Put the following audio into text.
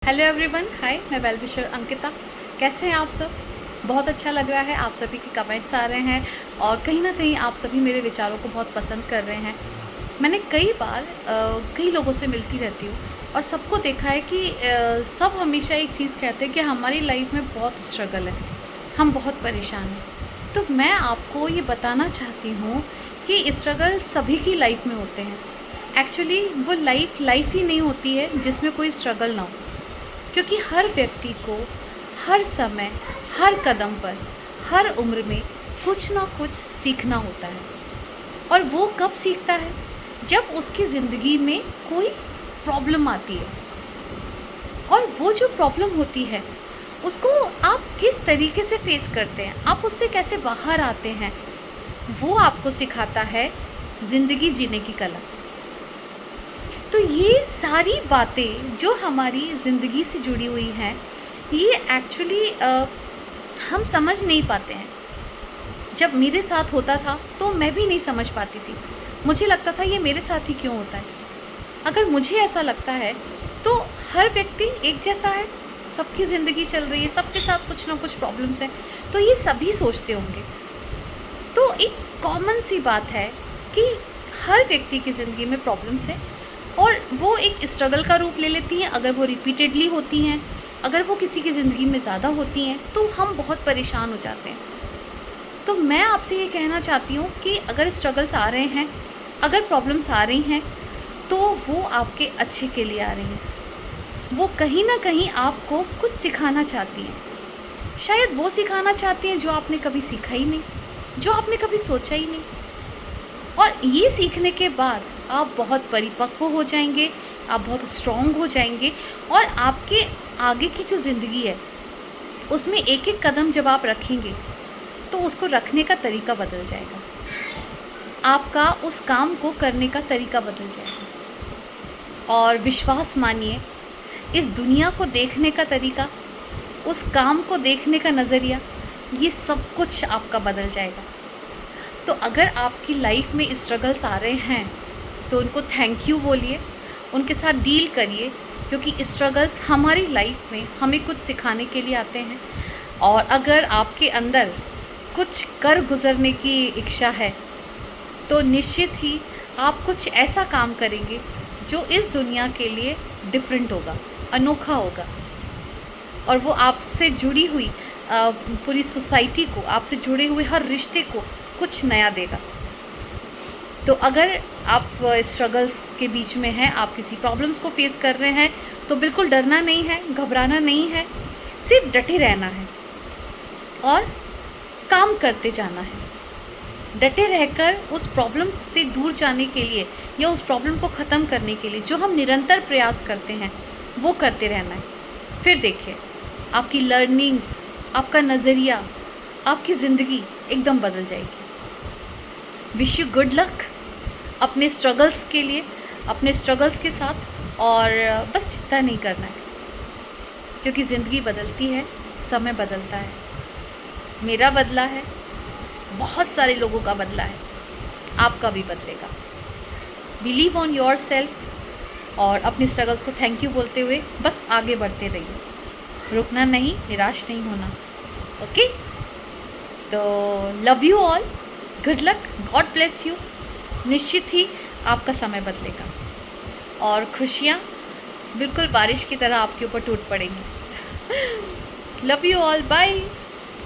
Hello everyone, हाय, मैं well wisher Ankita. कैसे हैं आप सब? बहुत अच्छा लग रहा है, आप सभी के कमेंट्स आ रहे हैं और कहीं ना कहीं आप सभी मेरे विचारों को बहुत पसंद कर रहे हैं। मैंने कई बार कई लोगों से मिलती रहती हूँ और सबको देखा है कि सब हमेशा एक चीज़ कहते हैं कि हमारी लाइफ में बहुत स्ट्रगल है, हम बहुत परेशान हैं। तो मैं आपको ये बताना चाहती हूँ कि स्ट्रगल सभी की लाइफ में होते हैं। एक्चुअली वो लाइफ ही नहीं होती है जिसमें कोई स्ट्रगल ना हो, क्योंकि हर व्यक्ति को हर समय, हर कदम पर, हर उम्र में कुछ ना कुछ सीखना होता है। और वो कब सीखता है? जब उसकी ज़िंदगी में कोई प्रॉब्लम आती है। और वो जो प्रॉब्लम होती है उसको आप किस तरीके से फेस करते हैं, आप उससे कैसे बाहर आते हैं, वो आपको सिखाता है ज़िंदगी जीने की कला। तो ये सारी बातें जो हमारी ज़िंदगी से जुड़ी हुई हैं, ये एक्चुअली हम समझ नहीं पाते हैं। जब मेरे साथ होता था तो मैं भी नहीं समझ पाती थी। मुझे लगता था ये मेरे साथ ही क्यों होता है। अगर मुझे ऐसा लगता है तो हर व्यक्ति एक जैसा है, सबकी ज़िंदगी चल रही है, सबके साथ कुछ ना कुछ प्रॉब्लम्स हैं, तो ये सभी सोचते होंगे। तो एक कॉमन सी बात है कि हर व्यक्ति की ज़िंदगी में प्रॉब्लम्स हैं और वो एक स्ट्रगल का रूप ले लेती हैं। अगर वो रिपीटेडली होती हैं, अगर वो किसी की ज़िंदगी में ज़्यादा होती हैं, तो हम बहुत परेशान हो जाते हैं। तो मैं आपसे ये कहना चाहती हूँ कि अगर स्ट्रगल्स आ रहे हैं, अगर प्रॉब्लम्स आ रही हैं, तो वो आपके अच्छे के लिए आ रही हैं। वो कहीं ना कहीं आपको कुछ सिखाना चाहती हैं। शायद वो सिखाना चाहती हैं जो आपने कभी सीखा ही नहीं, जो आपने कभी सोचा ही नहीं। और ये सीखने के बाद आप बहुत परिपक्व हो जाएंगे, आप बहुत स्ट्रॉन्ग हो जाएंगे और आपके आगे की जो ज़िंदगी है उसमें एक एक कदम जब आप रखेंगे तो उसको रखने का तरीका बदल जाएगा, आपका उस काम को करने का तरीका बदल जाएगा। और विश्वास मानिए, इस दुनिया को देखने का तरीका, उस काम को देखने का नज़रिया, ये सब कुछ आपका बदल जाएगा। तो अगर आपकी लाइफ में स्ट्रगल्स आ रहे हैं तो उनको थैंक यू बोलिए, उनके साथ डील करिए, क्योंकि स्ट्रगल्स हमारी लाइफ में हमें कुछ सिखाने के लिए आते हैं। और अगर आपके अंदर कुछ कर गुजरने की इच्छा है तो निश्चित ही आप कुछ ऐसा काम करेंगे जो इस दुनिया के लिए डिफरेंट होगा, अनोखा होगा। और वो आपसे जुड़ी हुई पूरी सोसाइटी को, आपसे जुड़े हुए हर रिश्ते को कुछ नया देगा। तो अगर आप स्ट्रगल्स के बीच में हैं, आप किसी प्रॉब्लम्स को फेस कर रहे हैं, तो बिल्कुल डरना नहीं है, घबराना नहीं है, सिर्फ डटे रहना है और काम करते जाना है। डटे रहकर उस प्रॉब्लम से दूर जाने के लिए या उस प्रॉब्लम को ख़त्म करने के लिए जो हम निरंतर प्रयास करते हैं वो करते रहना है। फिर देखिए, आपकी लर्निंग्स, आपका नज़रिया, आपकी ज़िंदगी एकदम बदल जाएगी। विश यू गुड लक अपने स्ट्रगल्स के लिए, अपने स्ट्रगल्स के साथ। और बस चिंता नहीं करना है, क्योंकि ज़िंदगी बदलती है, समय बदलता है। मेरा बदला है, बहुत सारे लोगों का बदला है, आपका भी बदलेगा। बिलीव ऑन योर सेल्फ और अपने स्ट्रगल्स को थैंक यू बोलते हुए बस आगे बढ़ते रहिए, रुकना नहीं, निराश नहीं होना। ओके, तो love you all, good luck, God bless you. निश्चित ही आपका समय बदलेगा और खुशियाँ बिल्कुल बारिश की तरह आपके ऊपर टूट पड़ेंगी। Love you all, bye.